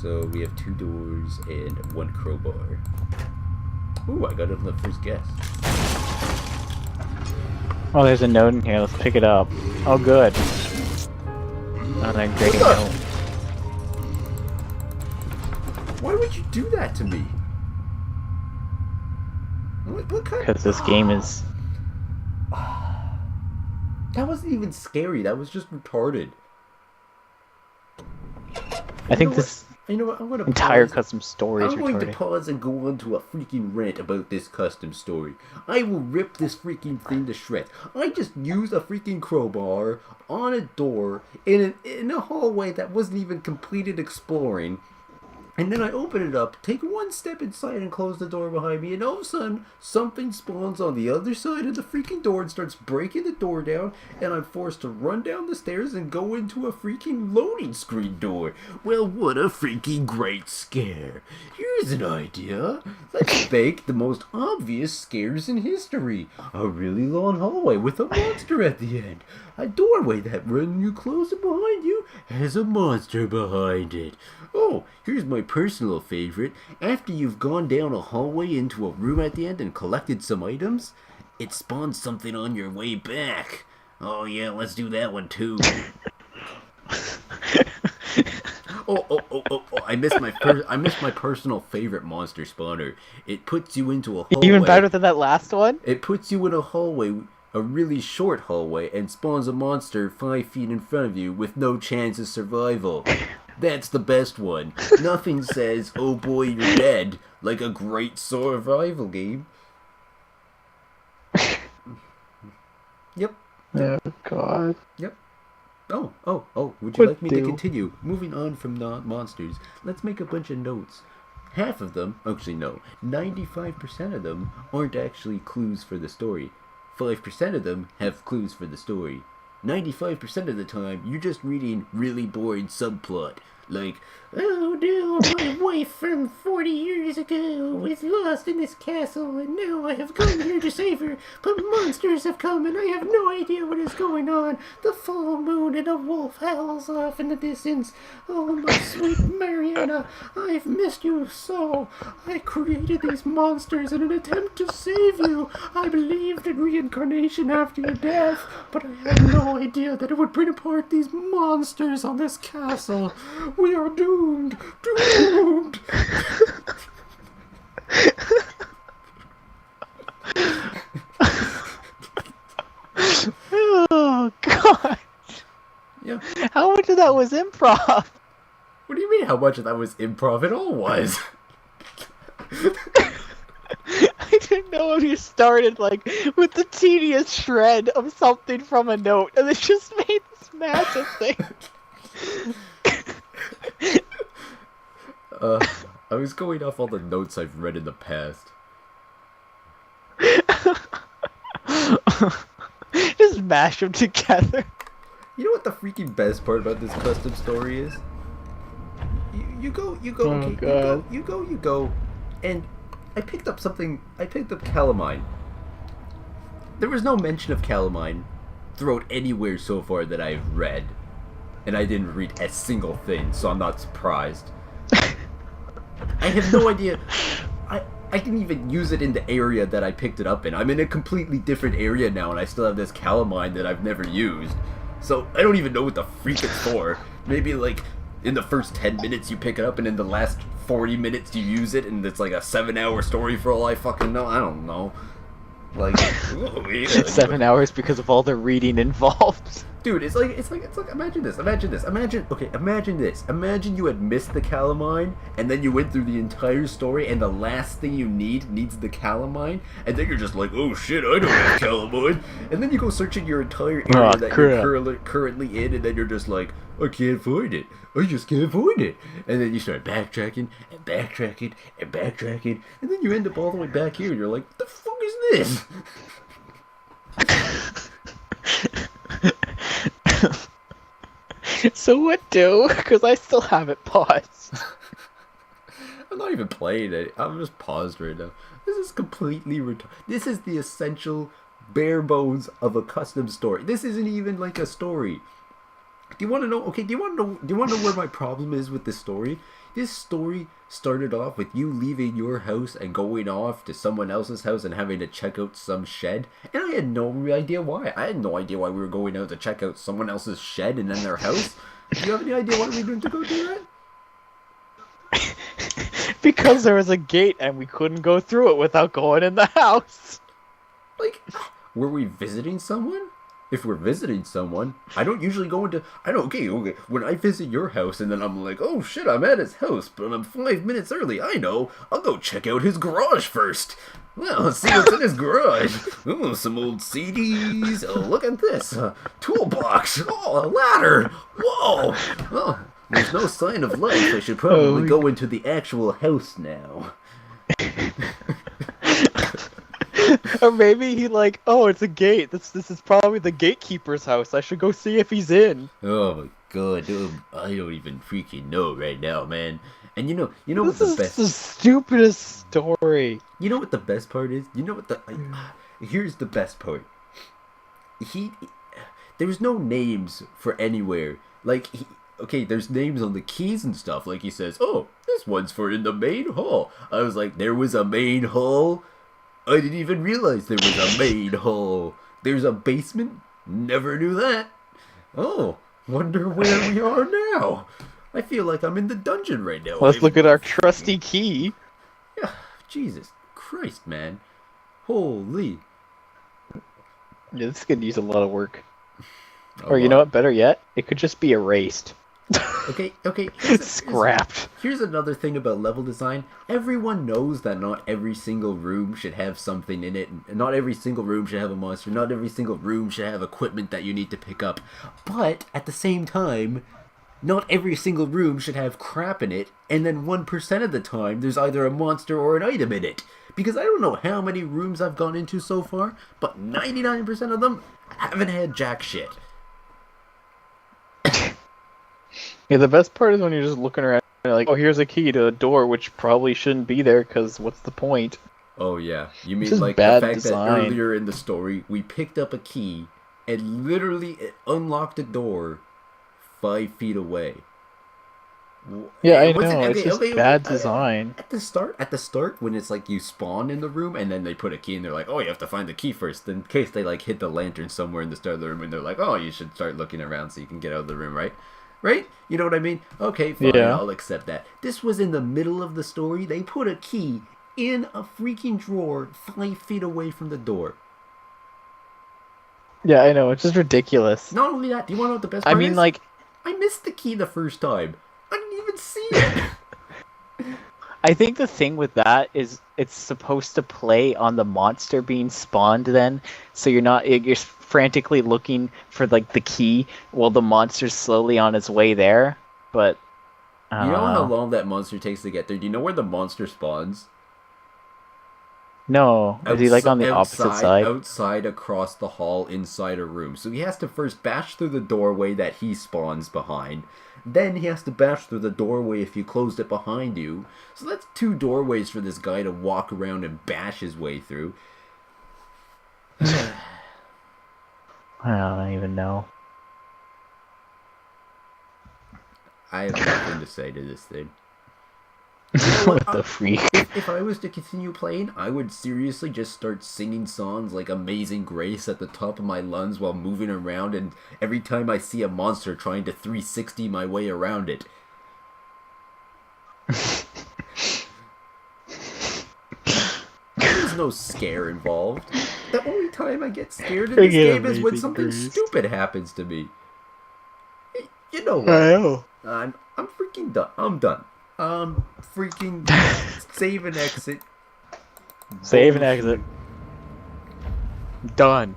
So we have 2 doors and 1 crowbar. Ooh, I got it on the first guess. Oh, there's a note in here. Let's pick it up. Oh, good. Not a great note. Why would you do that to me? What kind? Because this game is... That wasn't even scary. That was just retarded. I think this I'm gonna entire pause. custom story is I'm going to retarded. pause and go on to a freaking rant about this custom story. I will rip this freaking thing to shreds. I just used a freaking crowbar on a door in a hallway that wasn't even completed exploring. And then I open it up, take 1 step inside and close the door behind me, and all of a sudden, something spawns on the other side of the freaking door and starts breaking the door down, and I'm forced to run down the stairs and go into a freaking loading screen door. Well, what a freaking great scare. Here's an idea. Let's make the most obvious scares in history. A really long hallway with a monster at the end. A doorway that, when you close it behind you, has a monster behind it. Oh, here's my personal favorite. After you've gone down a hallway into a room at the end and collected some items, it spawns something on your way back. Oh yeah, let's do that one too. Oh, I missed my personal favorite monster spawner. It puts you into a hallway. Even better than that last one? It puts you in a hallway, a really short hallway, and spawns a monster 5 feet in front of you with no chance of survival. That's the best one. Nothing says, oh boy, you're dead, like a great survival game. Yep. Oh, God. Yep. Oh, would you like me to continue? Moving on from monsters, let's make a bunch of notes. Half of them, actually no, 95% of them aren't actually clues for the story. 5% of them have clues for the story. 95% of the time, you're just reading really boring subplot. Like, oh no, my wife from 40 years ago was lost in this castle, and now I have come here to save her, but monsters have come, and I have no idea what is going on. The full moon and a wolf howls off in the distance. Oh, my sweet Mariana, I've missed you so. I created these monsters in an attempt to save you. I believed in reincarnation after your death, but I had no idea that it would bring apart these monsters on this castle. We are doomed! Doomed! Oh, God. Yeah. How much of that was improv? What do you mean how much of that was improv? It all was. I didn't know if you started, like, with the tedious shred of something from a note, and it just made this massive thing. I was going off all the notes I've read in the past. Just mash them together. You know what the freaking best part about this custom story is? You go, Oh, okay, God. you go, and I picked up calamine. There was no mention of calamine throughout anywhere so far that I've read. And I didn't read a single thing, so I'm not surprised. I have no idea. I didn't even use it in the area that I picked it up in. I'm in a completely different area now, and I still have this calamine that I've never used. So I don't even know what the freak it's for. Maybe like in the first 10 minutes you pick it up, and in the last 40 minutes you use it, and it's like a 7-hour story for all I fucking know. I don't know. Like, oh, yeah. 7 hours because of all the reading involved. Dude, it's like imagine this. Imagine you had missed the calamine, and then you went through the entire story, and the last thing you needs the calamine, and then you're just like, oh shit, I don't have calamine, and then you go searching your entire area that you're currently in, and then you're just like, I can't find it. I just can't find it. And then you start backtracking, and then you end up all the way back here, and you're like, what the fuck is this? So what do? Because I still have it paused. I'm not even playing it. I'm just paused right now. This is completely This is the essential bare bones of a custom story. This isn't even like a story. you want to know? Okay, do you want to know? Do you want to know where my problem is with this story? This story started off with you leaving your house and going off to someone else's house and having to check out some shed, and I had no idea why. I had no idea why we were going out to check out someone else's shed and then their house. Do you have any idea why we were going to go do that? Because there was a gate and we couldn't go through it without going in the house. Like, were we visiting someone? If we're visiting someone, I don't usually go into... Okay, when I visit your house and then I'm like, oh shit, I'm at his house, but I'm 5 minutes early, I know, I'll go check out his garage first. Well, let's see what's in his garage. Oh, some old CDs. Oh, look at this. Toolbox. Oh, a ladder. Whoa. Oh, there's no sign of life. I should probably go into the actual house now. Or maybe he like, oh, it's a gate. This is probably the gatekeeper's house. I should go see if he's in. Oh my god, I don't even freaking know right now, man. And you know what This is the stupidest story. You know what the best part is? You know what here's the best part. There's no names for anywhere. Like, okay, there's names on the keys and stuff. Like, he says, oh, this one's for in the main hall. I was like, there was a main hall? I didn't even realize there was a main hall. There's a basement? Never knew that. Oh, wonder where we are now. I feel like I'm in the dungeon right now. Let's look at our trusty key. Yeah, Jesus Christ, man. Holy. Yeah, this could use a lot of work. Or you know what, better yet, it could just be erased. Okay. Scrapped. Here's another thing about level design. Everyone knows that not every single room should have something in it. Not every single room should have a monster. Not every single room should have equipment that you need to pick up. But, at the same time, not every single room should have crap in it. And then 1% of the time, there's either a monster or an item in it. Because I don't know how many rooms I've gone into so far, but 99% of them haven't had jack shit. Yeah, the best part is when you're just looking around and you're like, oh, here's a key to a door, which probably shouldn't be there, because what's the point? Oh, yeah. You mean like the fact that earlier in the story, we picked up a key, and literally it unlocked a door 5 feet away. Yeah, I know. It's just bad design. At the start, when it's like you spawn in the room, and then they put a key, and they're like, oh, you have to find the key first, in case they like hit the lantern somewhere in the start of the room, and they're like, oh, you should start looking around so you can get out of the room, right? Right? You know what I mean? Okay, fine, yeah. I'll accept that. This was in the middle of the story. They put a key in a freaking drawer 5 feet away from the door. Yeah, I know. It's just ridiculous. Not only that, do you want to know what the best part is? I mean, like... I missed the key the first time. I didn't even see it. I think the thing with that is it's supposed to play on the monster being spawned then, so you're frantically looking for like the key while the monster's slowly on its way there, but you know how long that monster takes to get there? Do you know where the monster spawns? No. Is he like on the opposite side? Outside across the hall inside a room. So he has to first bash through the doorway that he spawns behind. Then he has to bash through the doorway if you closed it behind you. So that's 2 doorways for this guy to walk around and bash his way through. I don't even know. I have nothing to say to this thing. What the freak? If I was to continue playing, I would seriously just start singing songs like Amazing Grace at the top of my lungs while moving around, and every time I see a monster trying to 360 my way around it. There's no scare involved. The only time I get scared in this game is when something stupid happens to me. You know what? I know. I'm freaking done. I'm done. Freaking save and exit. Save and exit. Done.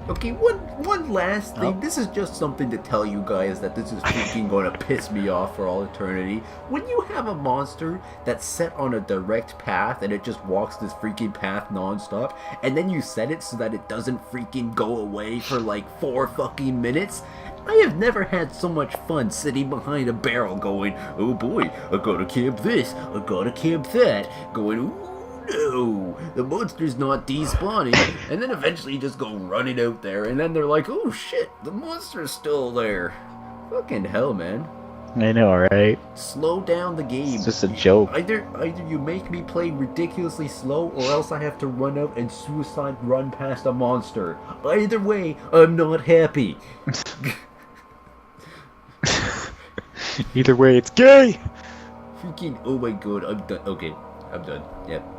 Okay, one last thing. Oh. This is just something to tell you guys that this is freaking going to piss me off for all eternity. When you have a monster that's set on a direct path and it just walks this freaking path non-stop, and then you set it so that it doesn't freaking go away for like 4 fucking minutes, I have never had so much fun sitting behind a barrel going, oh boy, I gotta camp this, I gotta camp that, going, ooh, no, the monster's not despawning, and then eventually just go running out there, and then they're like, oh shit, the monster's still there. Fucking hell, man. I know, right? Slow down the game. It's just a joke. Either you make me play ridiculously slow, or else I have to run out and suicide run past a monster. Either way, I'm not happy. Either way, it's gay! Freaking, oh my god, I'm done. Okay, I'm done. Yep.